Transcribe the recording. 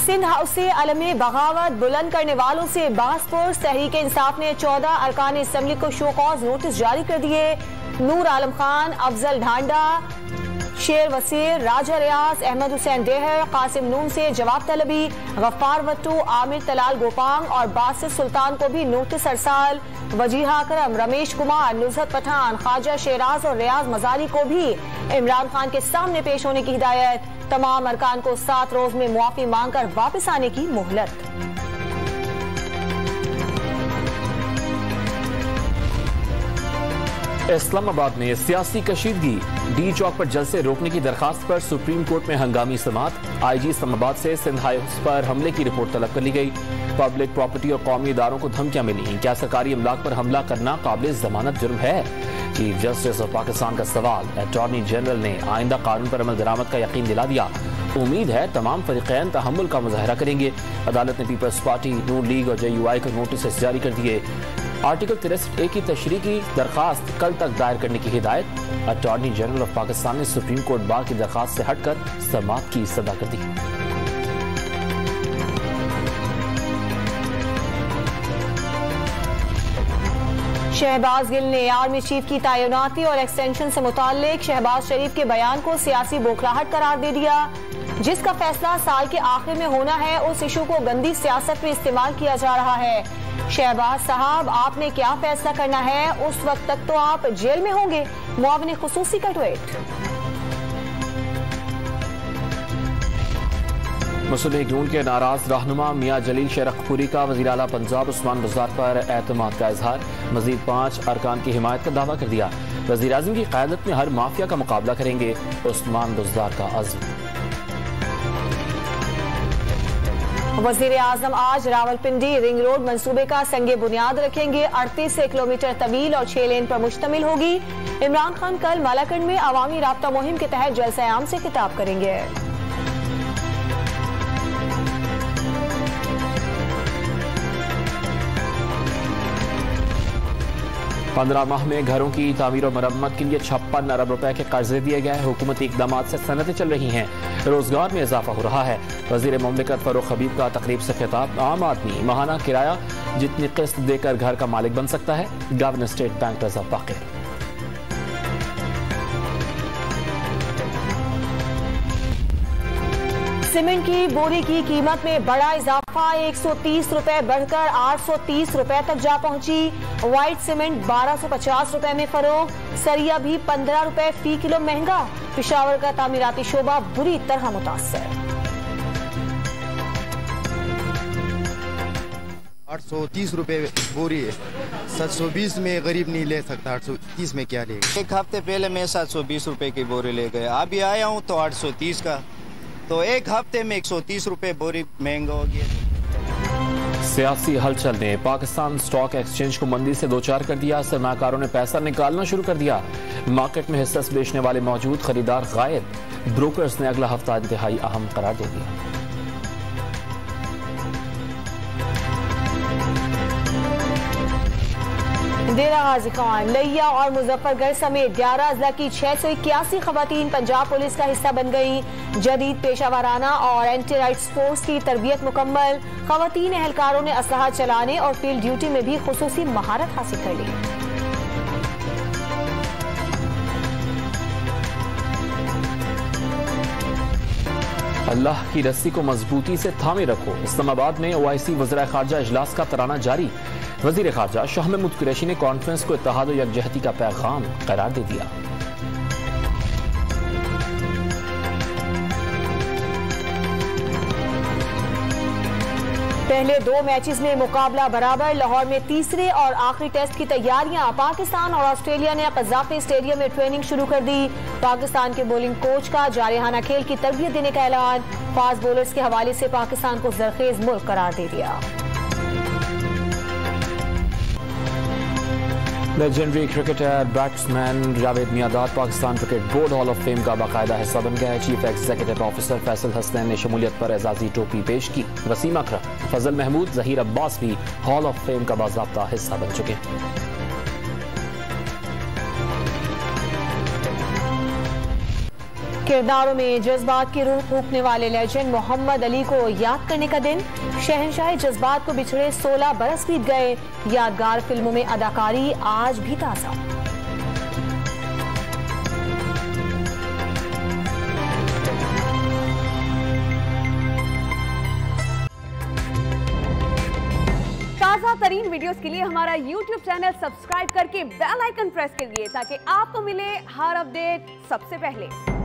Sindh house से अलमे बगावत बुलंद करने वालों से बासपुर तहरीक इंसाफ ने 14 अरकान असम्बली को शो कॉज नोटिस जारी कर दिए। नूर आलम खान, अफजल ढांडा, शेर वसीर, राजा रियाज, अहमद हुसैन डेहर, कासिम नून से जवाब तलबी, गफ्फार वट्टू, आमिर तलाल गोपांग और बासित सुल्तान को भी नोटिस अरसाल। वजीहा अकरम, रमेश कुमार, नुज़हत पठान, ख्वाजा शेराज और रियाज मजारी को भी इमरान खान के सामने पेश होने की हिदायत। तमाम अरकान को 7 रोज में मुआफी मांगकर वापस आने की मोहलत। इस्लामाबाद में सियासी कशीदगी, डी चौक पर जलसे रोकने की दरखास्त पर सुप्रीम कोर्ट में हंगामी समाअत। IG इस्लामाबाद से सिंध हाउस पर हमले की रिपोर्ट तलब कर ली गई। पब्लिक प्रॉपर्टी और कौमी इदारों को धमकियां मिली। क्या सरकारी अमलाक पर हमला करना काबिल जमानत जुर्म है? चीफ जस्टिस ऑफ पाकिस्तान का सवाल। अटॉर्नी जनरल ने आइंदा कानून पर अमल दरामद का यकीन दिला दिया। उम्मीद है तमाम फरीकैन तहम्मुल का मुजाहरा करेंगे। अदालत ने पीपल्स पार्टी, नून लीग और JUI को नोटिस जारी कर दिए। आर्टिकल 63A की तशरीह की दरखास्त कल तक दायर करने की हिदायत। अटॉर्नी जनरल ऑफ पाकिस्तान ने सुप्रीम कोर्ट बार की दरखास्त से हटकर समाअत की सदा कर दी। शहबाज गिल ने आर्मी चीफ की तैनाती और एक्सटेंशन से मुताल्लिक शहबाज शरीफ के बयान को सियासी बोखलाहट करार दे दिया। जिसका फैसला साल के आखिर में होना है, उस इशू को गंदी सियासत में इस्तेमाल किया जा रहा है। शहबाज साहब, आपने क्या फैसला करना है, उस वक्त तक तो आप जेल में होंगे। मुआविन खुसूसी का ट्वीट। मुस्लिम लीग नून के नाराज रहनुमा मियां जलील शेरखपुरी का वज़ीर आला पंजाब उस्मान बुज़दार पर एतमाद का इजहार। मजीद 5 अरकान की हिमायत का दावा कर दिया। वज़ीर आज़म की क़यादत में हर माफिया का मुकाबला करेंगे, उस्मान बुज़दार का अज़्म। वज़ीर आज़म आज रावलपिंडी रिंग रोड मंसूबे का संगे बुनियाद रखेंगे। 38 किलोमीटर तवील और 6 लेन पर मुश्तमिल होगी। इमरान खान कल मालाकंड में अवामी राब्ता मुहिम के तहत जलसा आम से खिताब करेंगे। 15 माह में घरों की तामीर और मरम्मत के लिए 56 अरब रुपए के कर्जे दिए गए। हुकूमती इकदाम से सनतें चल रही हैं, रोजगार में इजाफा हो रहा है। वजीर मुमलिकत फरूख हबीब का तकरीब से खिताब। आम आदमी माहाना किराया जितनी किस्त देकर घर का मालिक बन सकता है। गवर्नर स्टेट बैंक रज़ा बाक़िर। सीमेंट की बोरी की कीमत में बड़ा इजाफा, 130 रुपए बढ़कर 830 रुपए तक जा पहुंची। व्हाइट सीमेंट 1250 रुपए में फरोख्त। सरिया भी 15 रुपए फी किलो महंगा। पेशावर का तामीराती शोबा बुरी तरह मुतासर। 830 रुपए बोरी है। 720 में गरीब नहीं ले सकता, 830 में क्या लेगा? एक हफ्ते पहले मैं 720 रुपए की बोरी ले गया, अभी आया हूँ तो 830 का, तो एक हफ्ते में 130 रुपए बोरी महंगा हो गया। सियासी हलचल ने पाकिस्तान स्टॉक एक्सचेंज को मंदी से दो चार कर दिया। सरमाकारों ने पैसा निकालना शुरू कर दिया। मार्केट में हिस्सा बेचने वाले मौजूद, खरीदार गायब। ब्रोकर्स ने अगला हफ्ता इंतहाई अहम करार दे दिया। डेरा गाजी खान, लिया और मुजफ्फरगढ़ समेत 11 अजला की 681 खवातीन पंजाब पुलिस का हिस्सा बन गई। जदीद पेशा वाराना और एंटी राइट्स फोर्स की तरबियत मुकम्मल। खवातीन एहलकारों ने असलहा चलाने और फील्ड ड्यूटी में भी खुसूसी महारत हासिल कर ली। अल्लाह की रस्सी को मजबूती से थामे रखो। इस्लामाबाद में OIC वज़ीर ख़ारजा इजलास का तराना जारी। वज़ीर ख़ारजा शाह महमूद कुरैशी ने कॉन्फ्रेंस को इत्तेहाद और यकजहती का पैगाम करार दे दिया। पहले 2 मैचेस में मुकाबला बराबर। लाहौर में तीसरे और आखिरी टेस्ट की तैयारियां। पाकिस्तान और ऑस्ट्रेलिया ने कज़ाफ़ी स्टेडियम में ट्रेनिंग शुरू कर दी। पाकिस्तान के बॉलिंग कोच का जारहाना खेल की तरबियत देने का ऐलान। फास्ट बॉलर्स के हवाले से पाकिस्तान को जरखेज मुल्क करार दे दिया। Legendary cricketer batsman Javed Miandad Pakistan cricket board hall of fame का बाकायदा हिस्सा बन गया है। Chief executive officer Faisal Hasnain ने शमूलियत पर एजाजी टोपी पेश की। वसीम अकरम, फजल महमूद, जहीर अब्बास भी हॉल ऑफ फेम का बाज़ाब्ता हिस्सा बन चुके हैं। किरदारों में जज्बात की रूह फूंकने वाले लेजेंड मोहम्मद अली को याद करने का दिन। शहंशाह जज्बात को बिछड़े 16 बरस बीत गए। यादगार फिल्मों में अदाकारी आज भी ताजा। ताजा तरीन वीडियोस के लिए हमारा YouTube चैनल सब्सक्राइब करके बेल आइकन प्रेस कीजिए ताकि आपको मिले हर अपडेट सबसे पहले।